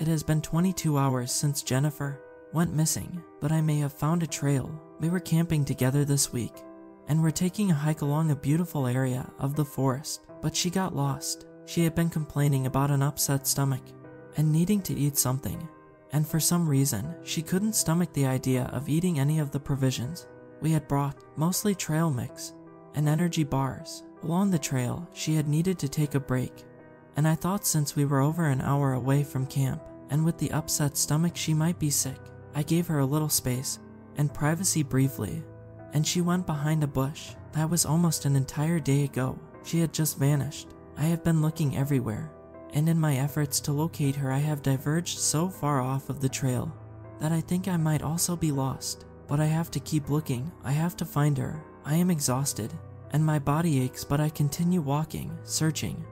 It has been 22 hours since Jennifer went missing, but I may have found a trail. We were camping together this week, and we're taking a hike along a beautiful area of the forest, but she got lost. She had been complaining about an upset stomach and needing to eat something, and for some reason, she couldn't stomach the idea of eating any of the provisions we had brought, mostly trail mix and energy bars. Along the trail, she had needed to take a break, and I thought since we were over an hour away from camp, and with the upset stomach she might be sick, I gave her a little space and privacy briefly, and she went behind a bush. That was almost an entire day ago. She had just vanished. I have been looking everywhere, and in my efforts to locate her I have diverged so far off of the trail that I think I might also be lost. But I have to keep looking. I have to find her. I am exhausted, and my body aches, but I continue walking, searching,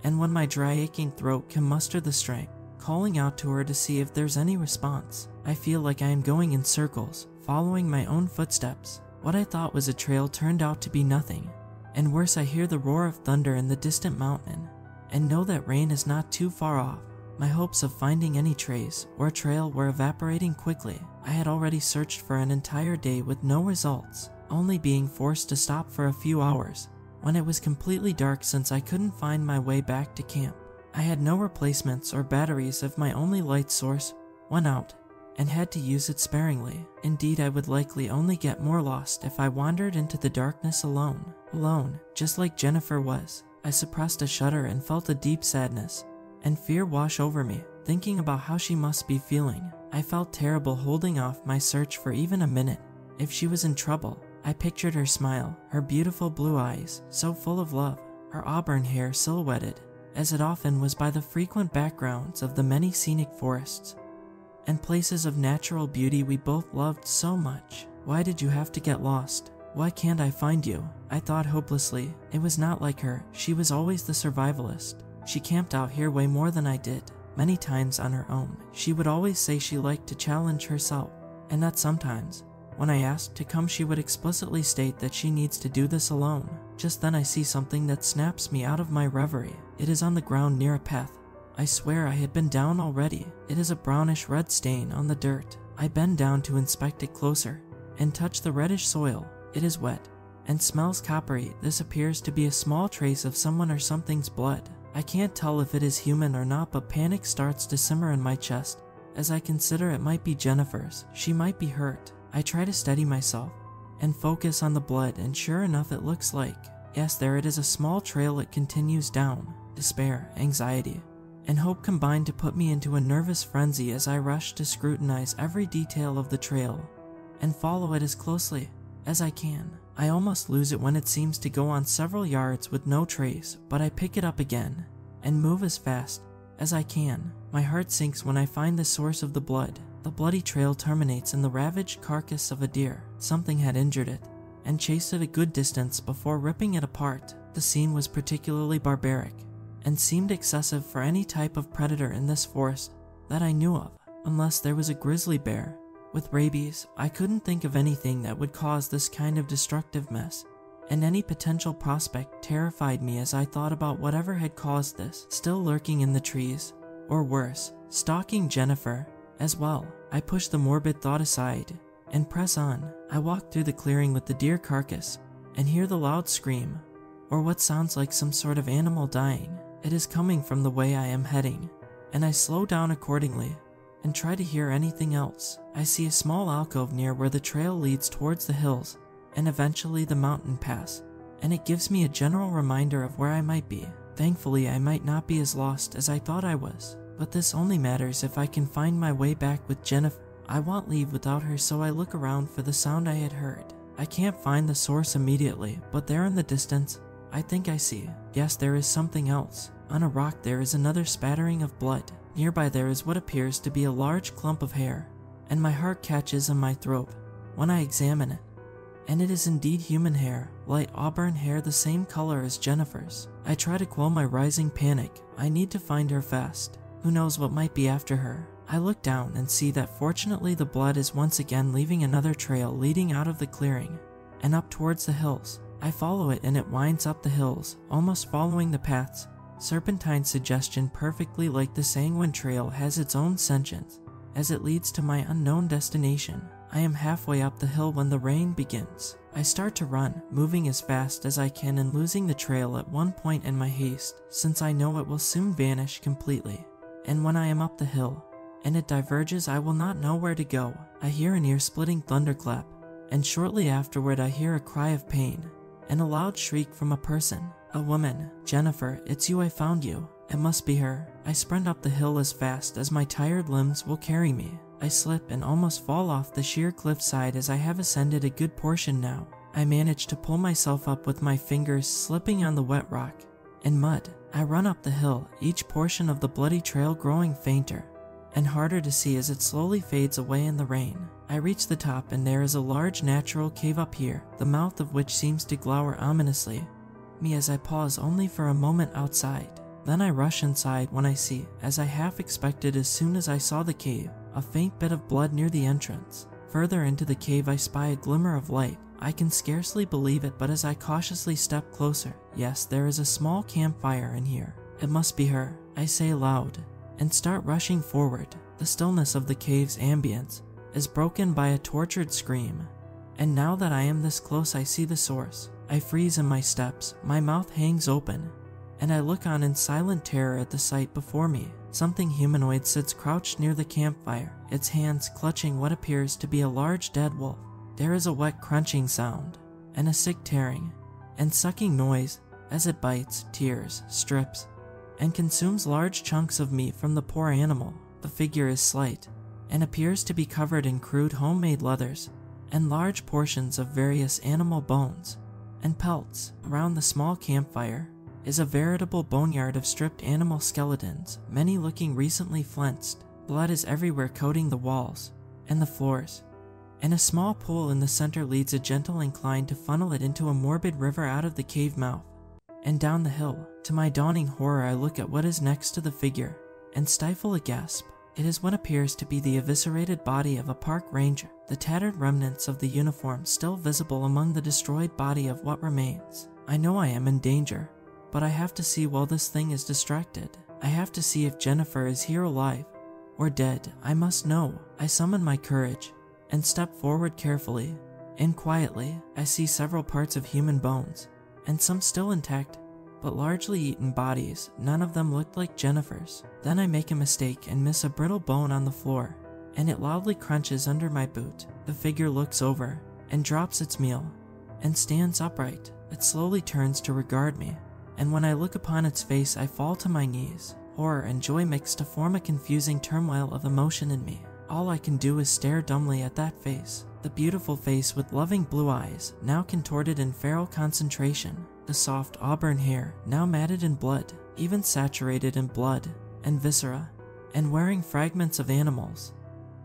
and when my dry aching throat can muster the strength, calling out to her to see if there's any response. I feel like I am going in circles, following my own footsteps. What I thought was a trail turned out to be nothing, and worse, I hear the roar of thunder in the distant mountain, and know that rain is not too far off. My hopes of finding any trace or trail were evaporating quickly. I had already searched for an entire day with no results, only being forced to stop for a few hours when it was completely dark since I couldn't find my way back to camp. I had no replacements or batteries if my only light source went out, and had to use it sparingly. Indeed, I would likely only get more lost if I wandered into the darkness alone. Alone, just like Jennifer was. I suppressed a shudder and felt a deep sadness and fear wash over me, thinking about how she must be feeling. I felt terrible holding off my search for even a minute. If she was in trouble, I pictured her smile, her beautiful blue eyes, so full of love, her auburn hair silhouetted, as it often was by the frequent backgrounds of the many scenic forests and places of natural beauty we both loved so much. Why did you have to get lost? Why can't I find you? I thought hopelessly. It was not like her. She was always the survivalist. She camped out here way more than I did, many times on her own. She would always say she liked to challenge herself, and that sometimes, when I asked to come, she would explicitly state that she needs to do this alone. Just then I see something that snaps me out of my reverie. It is on the ground near a path. I swear I had been down already. It is a brownish red stain on the dirt. I bend down to inspect it closer and touch the reddish soil. It is wet and smells coppery. This appears to be a small trace of someone or something's blood. I can't tell if it is human or not, but panic starts to simmer in my chest as I consider it might be Jennifer's. She might be hurt. I try to steady myself and focus on the blood, and sure enough, it looks like, yes, there it is, a small trail. It continues down. Despair, anxiety, and hope combined to put me into a nervous frenzy as I rush to scrutinize every detail of the trail and follow it as closely as I can. I almost lose it when it seems to go on several yards with no trace, but I pick it up again and move as fast as I can. My heart sinks when I find the source of the blood. The bloody trail terminates in the ravaged carcass of a deer. Something had injured it and chased it a good distance before ripping it apart. The scene was particularly barbaric and seemed excessive for any type of predator in this forest that I knew of, unless there was a grizzly bear with rabies. I couldn't think of anything that would cause this kind of destructive mess, and any potential prospect terrified me as I thought about whatever had caused this, still lurking in the trees, or worse, stalking Jennifer as well. I push the morbid thought aside and press on. I walk through the clearing with the deer carcass and hear the loud scream, or what sounds like some sort of animal dying. It is coming from the way I am heading, and I slow down accordingly and try to hear anything else. I see a small alcove near where the trail leads towards the hills and eventually the mountain pass, and it gives me a general reminder of where I might be. Thankfully, I might not be as lost as I thought I was, but this only matters if I can find my way back with Jennifer. I won't leave without her, so I look around for the sound I had heard. I can't find the source immediately, but there in the distance, I think I see. Yes, there is something else. On a rock there is another spattering of blood. Nearby there is what appears to be a large clump of hair, and my heart catches in my throat when I examine it. And it is indeed human hair, light auburn hair, the same color as Jennifer's. I try to quell my rising panic. I need to find her fast. Who knows what might be after her? I look down and see that fortunately the blood is once again leaving another trail leading out of the clearing and up towards the hills. I follow it and it winds up the hills, almost following the paths serpentine suggestion perfectly like the sanguine trail has its own sentience, as it leads to my unknown destination. I am halfway up the hill when the rain begins. I start to run, moving as fast as I can and losing the trail at one point in my haste, since I know it will soon vanish completely. And when I am up the hill, and it diverges, I will not know where to go. I hear an ear-splitting thunderclap, and shortly afterward I hear a cry of pain, and a loud shriek from a person. A woman. Jennifer, it's you, I found you. It must be her. I sprint up the hill as fast as my tired limbs will carry me. I slip and almost fall off the sheer cliffside as I have ascended a good portion now. I manage to pull myself up with my fingers slipping on the wet rock and mud. I run up the hill, each portion of the bloody trail growing fainter and harder to see as it slowly fades away in the rain. I reach the top and there is a large natural cave up here, the mouth of which seems to glower ominously me as I pause only for a moment outside. Then I rush inside when I see, as I half expected as soon as I saw the cave, a faint bit of blood near the entrance. Further into the cave I spy a glimmer of light. I can scarcely believe it, but as I cautiously step closer, yes, there is a small campfire in here. It must be her, I say aloud, and start rushing forward. The stillness of the cave's ambience is broken by a tortured scream, and now that I am this close I see the source. I freeze in my steps, my mouth hangs open, and I look on in silent terror at the sight before me. Something humanoid sits crouched near the campfire, its hands clutching what appears to be a large dead wolf. There is a wet crunching sound, and a sick tearing and sucking noise as it bites, tears, strips, and consumes large chunks of meat from the poor animal. The figure is slight, and appears to be covered in crude homemade leathers, and large portions of various animal bones and pelts. Around the small campfire is a veritable boneyard of stripped animal skeletons, many looking recently flensed. Blood is everywhere coating the walls and the floors, and a small pool in the center leads a gentle incline to funnel it into a morbid river out of the cave mouth and down the hill. To my dawning horror I look at what is next to the figure and stifle a gasp. It is what appears to be the eviscerated body of a park ranger, the tattered remnants of the uniform still visible among the destroyed body of what remains. I know I am in danger, but I have to see while this thing is distracted. I have to see if Jennifer is here alive or dead. I must know. I summon my courage and step forward carefully and quietly. I see several parts of human bones, and some still intact, but largely eaten bodies. None of them looked like Jennifer's. Then I make a mistake and miss a brittle bone on the floor, and it loudly crunches under my boot. The figure looks over and drops its meal and stands upright. It slowly turns to regard me, and when I look upon its face I fall to my knees. Horror and joy mix to form a confusing turmoil of emotion in me. All I can do is stare dumbly at that face, the beautiful face with loving blue eyes, now contorted in feral concentration, the soft auburn hair, now matted in blood, even saturated in blood and viscera, and wearing fragments of animals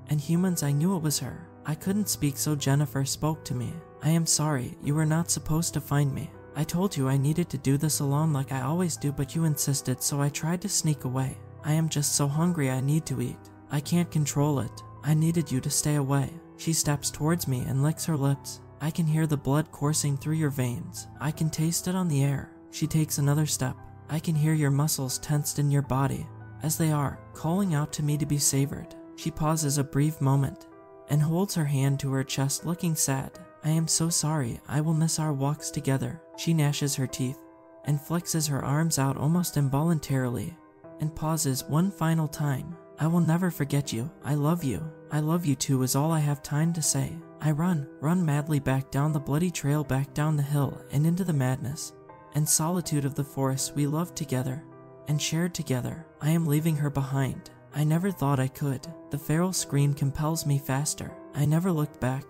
and humans. I knew it was her. I couldn't speak, so Jennifer spoke to me. I am sorry, you were not supposed to find me. I told you I needed to do this alone like I always do, but you insisted, so I tried to sneak away. I am just so hungry, I need to eat. I can't control it. I needed you to stay away. She steps towards me and licks her lips. I can hear the blood coursing through your veins. I can taste it on the air. She takes another step. I can hear your muscles tensed in your body, as they are, calling out to me to be savored. She pauses a brief moment and holds her hand to her chest, looking sad. I am so sorry, I will miss our walks together. She gnashes her teeth and flexes her arms out almost involuntarily and pauses one final time. I will never forget you. I love you. I love you too is all I have time to say. I run madly back down the bloody trail, back down the hill and into the madness and solitude of the forest we loved together and shared together. I am leaving her behind. I never thought I could. The feral scream compels me faster. I never looked back.